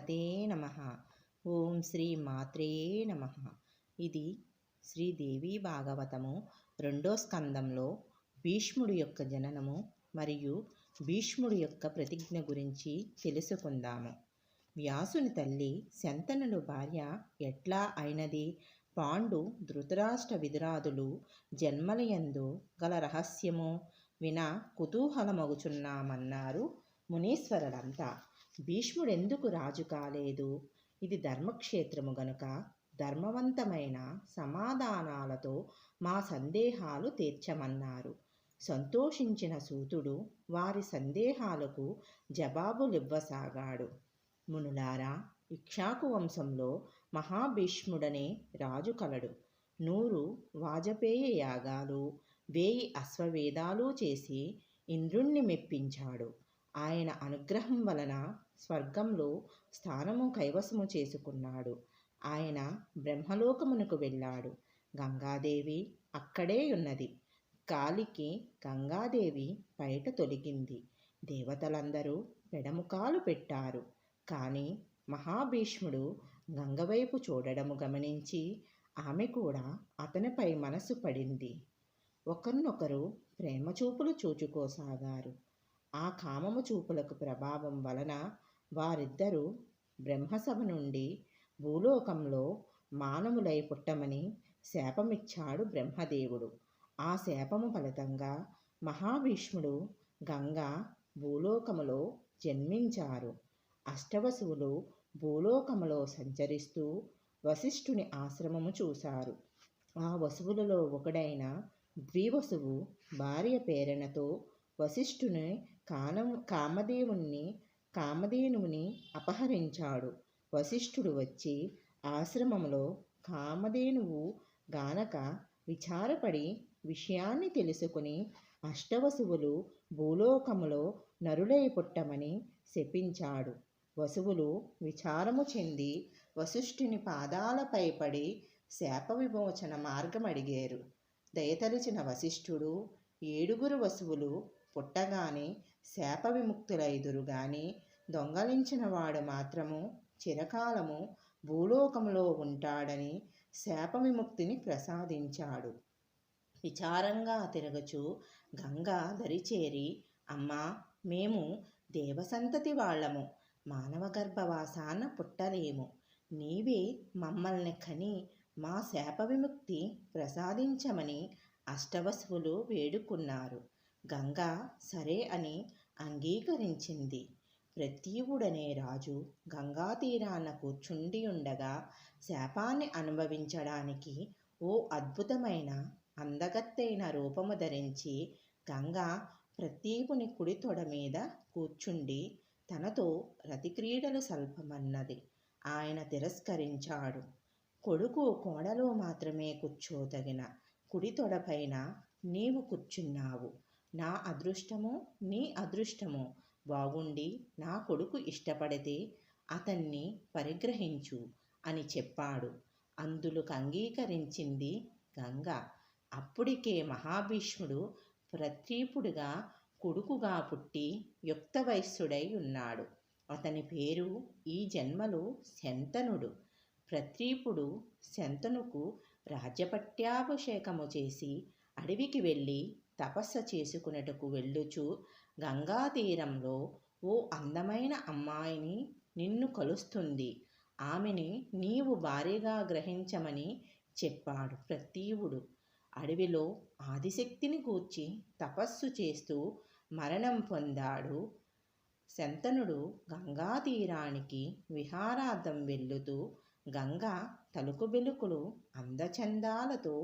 శ్రీమాతే నమః. ఓం శ్రీ మాత్రే నమః. ఇది శ్రీదేవి భాగవతము 2వ స్కందంలో భీష్ముడి యొక్క జననము మరియు భీష్ముడి యొక్క ప్రతిజ్ఞ గురించి తెలుసుకుందాము. వ్యాసుని తల్లి శంతనుడు భార్య ఎట్లా అయినది? పాండు ధృతరాష్ట్ర విదురాదులు జన్మలయందు గల రహస్యము విన కుతూహలమగుచున్నామన్నారు మునీశ్వరులంతా. భీష్ముడెందుకు రాజు కాలేదు? ఇది ధర్మక్షేత్రము గనుక ధర్మవంతమైన సమాధానాలతో మా సందేహాలు తీర్చమన్నారు. సంతోషించిన సూతుడు వారి సందేహాలకు జవాబులివ్వసాగాడు. మునులారా, ఇక్ష్వాకు వంశంలో మహాభీష్ముడనే రాజు కలడు. 100 వాజపేయ యాగాలు, 1000 అశ్వమేధాలు చేసి ఇంద్రుణ్ణి మెప్పించాడు. ఆయన అనుగ్రహం వలన స్వర్గంలో స్థానము కైవసము చేసుకున్నాడు. ఆయన బ్రహ్మలోకమునకు వెళ్ళాడు. గంగాదేవి అక్కడే ఉన్నది. గాలికి గంగాదేవి బయట తొలగింది. దేవతలందరూ పెడముఖాలు పెట్టారు. కానీ మహాభీష్ముడు గంగవైపు చూడడము గమనించి ఆమె కూడా అతనిపై మనసు పడింది. ఒకరినొకరు ప్రేమచూపులు చూచుకోసాగారు. ఆ కామము చూపులకు ప్రభావం వలన వారిద్దరూ బ్రహ్మసభ నుండి భూలోకంలో మానవులై పుట్టమని శాపమిచ్చాడు బ్రహ్మదేవుడు. ఆ శాపము ఫలితంగా మహాభీష్ముడు గంగా భూలోకములో జన్మించారు. అష్టవసువులు భూలోకములో సంచరిస్తూ వశిష్ఠుని ఆశ్రమము చూశారు. ఆ వసువులలో ఒకడైన ద్వివసువు భార్య ప్రేరణతో వశిష్ఠుని కామధేనువుని అపహరించాడు. వశిష్ఠుడు వచ్చి ఆశ్రమంలో కామధేనువు గానక విచారపడి విషయాన్ని తెలుసుకుని అష్టవసువులు భూలోకములో నరులై పుట్టమని శపించాడు. వసువులు విచారము చెంది వశిష్ఠుని పాదాలపై పడి శాప విమోచన మార్గం అడిగారు. దయతలిచిన వశిష్ఠుడు 7 వసువులు పుట్టగానే శాప విముక్తులైదురు గాని దొంగలించిన వాడు మాత్రము చిరకాలము భూలోకములో ఉంటాడని శాప విముక్తిని ప్రసాదించాడు. విచారంగా తిరగచు గంగా దరిచేరి, అమ్మా, మేము దేవసంతతి వాళ్ళము, మానవ గర్భవాసాన పుట్టలేము. నీవే మమ్మల్ని కని మా శాప విముక్తి ప్రసాదించమని అష్టవసువులు వేడుకున్నారు. గంగా సరే అని అంగీకరించింది. ప్రత్యూవుడనే రాజు గంగా తీరాన కూర్చుండి ఉండగా శాపాన్ని అనుభవించడానికి ఓ అద్భుతమైన అందగత్తైన రూపము ధరించి గంగా ప్రత్యూవుని కుడి తొడ మీద కూర్చుండి తనతో రతిక్రీడలు సల్పమన్నది. ఆయన తిరస్కరించాడు. కొడుకు కోడలో మాత్రమే కూర్చోదగిన కుడి తొడపైన నీవు కూర్చున్నావు. నా అదృష్టమో నీ అదృష్టమో బాగుండి నా కొడుకు ఇష్టపడితే అతన్ని పరిగ్రహించు అని చెప్పాడు. అందులకు అంగీకరించింది గంగ. అప్పటికే మహాభీష్ముడు ప్రత్యూపుడుగా కొడుకుగా పుట్టి యుక్త వయస్సుడై ఉన్నాడు. అతని పేరు ఈ జన్మలో శంతనుడు. ప్రత్యూపుడు శంతనుకు రాజ్యపట్టాభిషేకము చేసి అడవికి వెళ్ళి తపస్సు చేసుకునేటకు వెళ్ళుచు గంగా తీరంలో ఓ అందమైన అమ్మాయిని నిన్ను కలుస్తుంది. ఆమెని నీవు భార్యగా గ్రహించమని చెప్పాడు ప్రత్యూవుడు. అడవిలో ఆదిశక్తిని గూర్చి తపస్సు చేస్తూ మరణం పొందాడు. శంతనుడు గంగా తీరానికి విహారార్థం వెళ్ళుతూ గంగా తలుకు బెలుకులు అందచందాలతో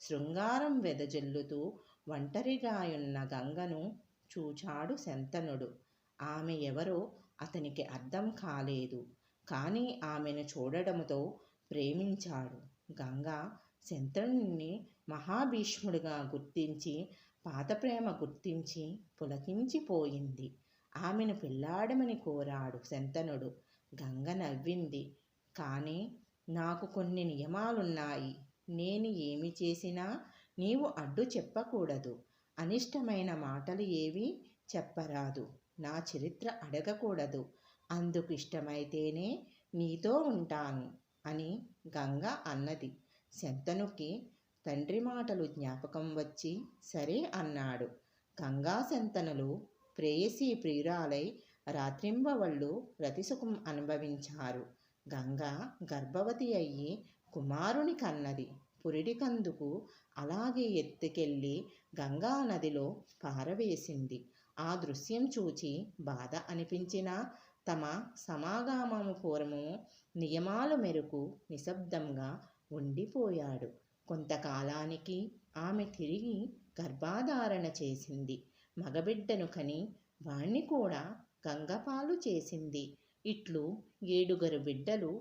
శృంగారం వెదజల్లుతూ ఒంటరిగాయున్న గంగను చూచాడు శంతనుడు. ఆమె ఎవరో అతనికి అర్థం కాలేదు. కానీ ఆమెను చూడడంతో ప్రేమించాడు. గంగా శంతనుడిని మహాభీష్ముడిగా గుర్తించి పాత ప్రేమ గుర్తించి పులకించిపోయింది. ఆమెను పెళ్లాడమని కోరాడు శంతనుడు. గంగ నవ్వింది. కానీ నాకు కొన్ని నియమాలున్నాయి. నేను ఏమి చేసినా నీవు అడ్డు చెప్పకూడదు. అనిష్టమైన మాటలు ఏవి చెప్పరాదు. నా చరిత్ర అడగకూడదు. అందుకు ఇష్టమైతేనే నీతో ఉంటాను అని గంగ అన్నది. శంతనుకి తండ్రి మాటలు జ్ఞాపకం వచ్చి సరే అన్నాడు. గంగా శంతనులు ప్రేయసీ ప్రియురాలై రాత్రింబవళ్ళు రతిసుఖం అనుభవించారు. గంగ గర్భవతి అయ్యి కుమారుని కన్నది. పురిటికందుకు అలాగే ఎత్తుకెళ్ళి గంగా నదిలో పారవేసింది. ఆ దృశ్యం చూచి బాధ అనిపించినా తమ సమాగమము పూర్వము నియమాల మేరకు నిశ్శబ్దంగా ఉండిపోయాడు. కొంతకాలానికి ఆమె తిరిగి గర్భధారణ చేసింది. మగబిడ్డను కని వాణ్ణి కూడా గంగపాలు చేసింది. ఇట్లు 7 బిడ్డలు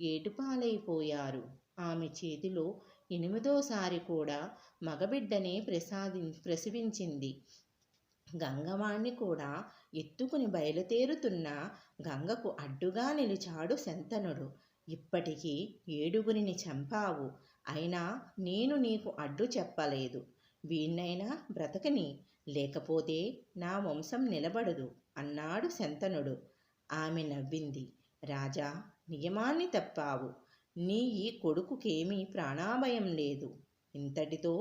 ఏటుపాలైపోయారు. ఆమె చేతిలో 8వ కూడా మగబిడ్డనే ప్రసవించింది. గంగవాణ్ణి కూడా ఎత్తుకుని బయలుదేరుతున్న గంగకు అడ్డుగా నిలిచాడు శంతనుడు. ఇప్పటికీ 7 చంపావు, అయినా నేను నీకు అడ్డు చెప్పలేదు. వీణ్ణైనా బ్రతకని, లేకపోతే నా వంశం నిలబడదు అన్నాడు శంతనుడు. ఆమె నవ్వింది. రాజా, నియమాన్ని తప్పావు. నీ ఈ కొడుకుకేమీ ప్రాణాభయం లేదు. ఇంతటితో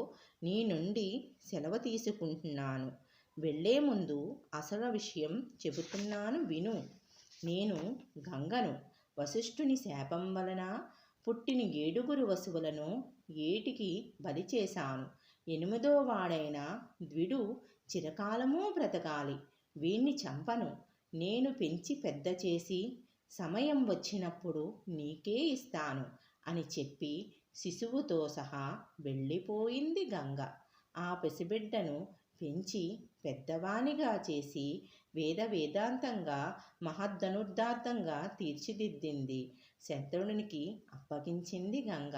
నీ నుండి సెలవు తీసుకుంటున్నాను. వెళ్లే ముందు అసలు విషయం చెబుతున్నాను విను. నేను గంగను. వశిష్ఠుని శాపం వలన పుట్టిన 7 వసువులను ఏటికి బలి చేశాను. 8వ వాడైన ద్విడు చిరకాలమూ బ్రతకాలి. వీణ్ణి చంపను. నేను పెంచి పెద్ద చేసి సమయం వచ్చినప్పుడు నీకే ఇస్తాను అని చెప్పి శిశువుతో సహా వెళ్ళిపోయింది గంగ. ఆ పసిబిడ్డను పెంచి పెద్దవానిగా చేసి వేదాంతంగా మహద్ధనుర్ధార్థంగా తీర్చిదిద్దింది. శంతనునికి అప్పగించింది గంగ.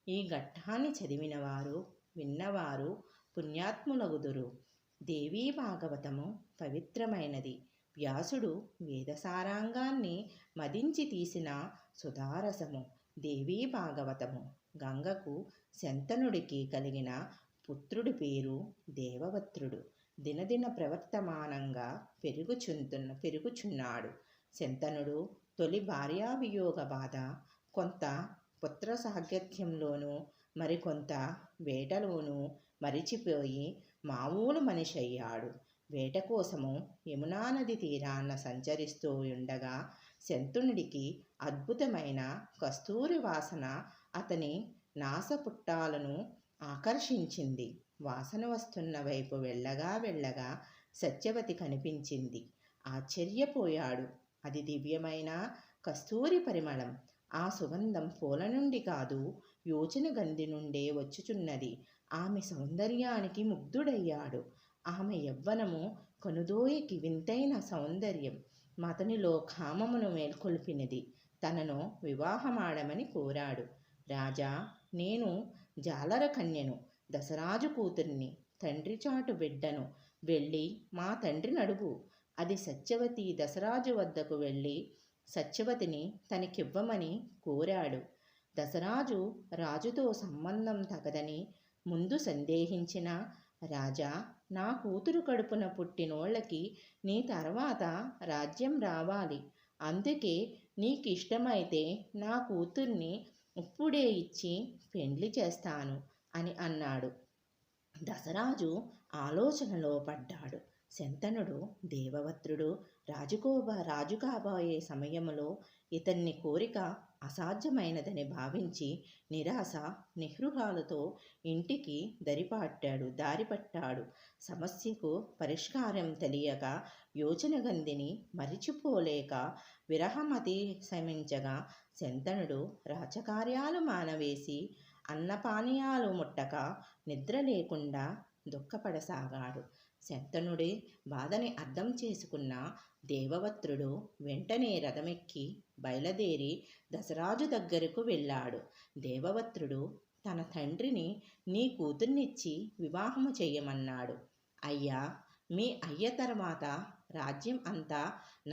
ఈ ఘట్టాన్ని చదివినవారు, విన్నవారు పుణ్యాత్ములగుదురు. దేవీ భాగవతము పవిత్రమైనది. వ్యాసుడు వేదసారాంగాన్ని మదించి తీసిన సుధారసము దేవీ భాగవతము. గంగకు శంతనుడికి కలిగిన పుత్రుడి పేరు దేవవత్రుడు. దినదిన ప్రవర్తమానంగా పెరుగుచున్నాడు. శంతనుడు తొలి భార్యావియోగ బాధ, కొంత పుత్ర సాంగత్యంలోనూ మరికొంత వేటలోనూ మరిచిపోయి మామూలు మనిషి అయ్యాడు. వేట కోసము యమునా నది తీరాన సంచరిస్తూ ఉండగా శంతనుడికి అద్భుతమైన కస్తూరి వాసన అతని నాసపుట్టాలను ఆకర్షించింది. వాసన వస్తున్న వైపు వెళ్ళగా సత్యవతి కనిపించింది. ఆశ్చర్యపోయాడు. అది దివ్యమైన కస్తూరి పరిమళం. ఆ సుగంధం పూల నుండి కాదు, యోచన గంధి నుండే వచ్చుచున్నది. ఆమె సౌందర్యానికి ముగ్ధుడయ్యాడు. ఆమె యవ్వనము కనుదోయకి వింతైన సౌందర్యం అతనిలో కామమును మేల్కొల్పినది. తనను వివాహమాడమని కోరాడు. రాజా, నేను జాలర కన్యను, దశరాజు కూతుర్ని, తండ్రి చాటు బిడ్డను. వెళ్ళి మా తండ్రిని అడుగు. అది సత్యవతి దశరాజు వద్దకు వెళ్ళి సత్యవతిని తనకివ్వమని కోరాడు. దశరాజు రాజుతో సంబంధం తగదని ముందు సందేహించిన రాజా, నా కూతురు కడుపున పుట్టినోళ్ళకి నీ తర్వాత రాజ్యం రావాలి. అందుకే నీకిష్టమైతే నా కూతుర్ని ఇప్పుడే ఇచ్చి పెండ్లి చేస్తాను అని అన్నాడు. దశరాజు ఆలోచనలో పడ్డాడు. శంతనుడు దేవవత్రుడు రాజు కాబోయే సమయంలో ఇతన్ని కోరిక అసాధ్యమైనదని భావించి నిరాశ నిహృహాలతో ఇంటికి దారిపట్టాడు. సమస్యకు పరిష్కారం తెలియక యోచనగంధిని మరిచిపోలేక విరహమతి శమించగా శంతనుడు రాజకార్యాలు మానవేసి అన్నపానీయాలు ముట్టక నిద్ర లేకుండా దుఃఖపడసాగాడు. శంతనుడి బాధని అర్థం చేసుకున్న దేవవత్రుడు వెంటనే రథమెక్కి బయలుదేరి దశరాజు దగ్గరకు వెళ్ళాడు. దేవవత్రుడు తన తండ్రిని నీ కూతుర్నిచ్చి వివాహము చేయమన్నాడు. అయ్యా, మీ అయ్య తర్వాత రాజ్యం అంతా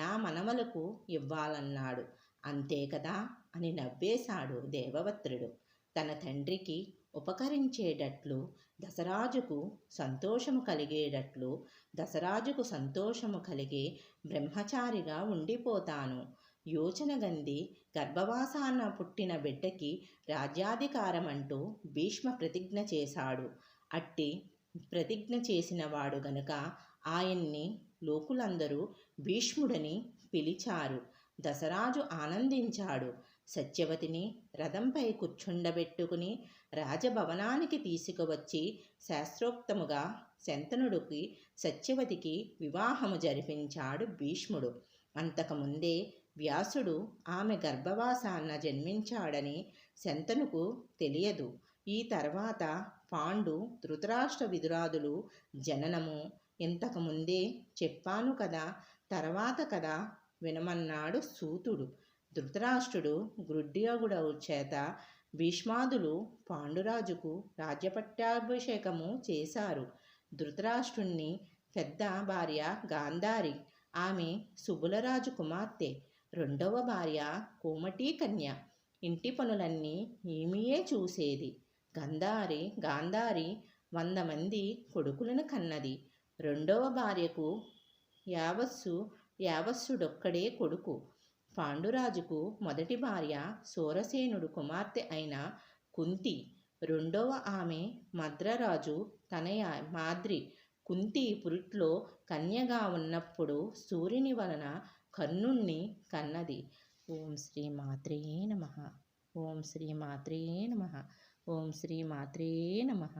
నా మనవలకు ఇవ్వాలన్నాడు. అంతే కదా అని నవ్వేశాడు దేవవత్రుడు. తన తండ్రికి ఉపకరించేటట్లు, దశరాజుకు సంతోషము కలిగేటట్లు, దశరాజుకు సంతోషము కలిగే బ్రహ్మచారిగా ఉండిపోతాను. యోచనగంది గర్భవాసాన పుట్టిన బిడ్డకి రాజ్యాధికారం అంటూ భీష్మ ప్రతిజ్ఞ చేశాడు. అట్టి ప్రతిజ్ఞ చేసినవాడు గనుక ఆయన్ని లోకులందరూ భీష్ముడని పిలిచారు. దశరాజు ఆనందించాడు. సత్యవతిని రథంపై కూర్చుండబెట్టుకుని రాజభవనానికి తీసుకువచ్చి శాస్త్రోక్తముగా శంతనుడికి సత్యవతికి వివాహము జరిపించాడు భీష్ముడు. అంతకుముందే వ్యాసుడు ఆమె గర్భవాసాన జన్మించాడని శంతనుకు తెలియదు. ఈ తర్వాత పాండు ధృతరాష్ట్ర విదురాదులు జననము ఇంతకుముందే చెప్పాను కదా, తర్వాత కదా వినమన్నాడు సూతుడు. ధృతరాష్ట్రుడు గృడ్యోగుడవు చేత భీష్మాదులు పాండురాజుకు రాజ్యపట్టాభిషేకము చేశారు. ధృతరాష్ట్రుణ్ణి పెద్ద భార్య గాంధారి, ఆమె సుబులరాజు కుమార్తె. రెండవ భార్య కోమటీ కన్య. ఇంటి పనులన్నీ ఈమెయే చూసేది. గాంధారి 100 మంది కొడుకులను కన్నది. రెండవ భార్యకు యావస్సుడొక్కడే కొడుకు. పాండురాజుకు మొదటి భార్య సోరసేనుడు కుమార్తె అయిన కుంతి. రెండవ ఆమె మద్రరాజు తనయ మాద్రి. కుంతి పురిట్లో కన్యగా ఉన్నప్పుడు సూర్యుని వలన కర్ణుణ్ణి కన్నది. ఓం శ్రీ మాత్రే నమః. ఓం శ్రీ మాత్రే నమః. ఓం శ్రీ మాత్రే నమః.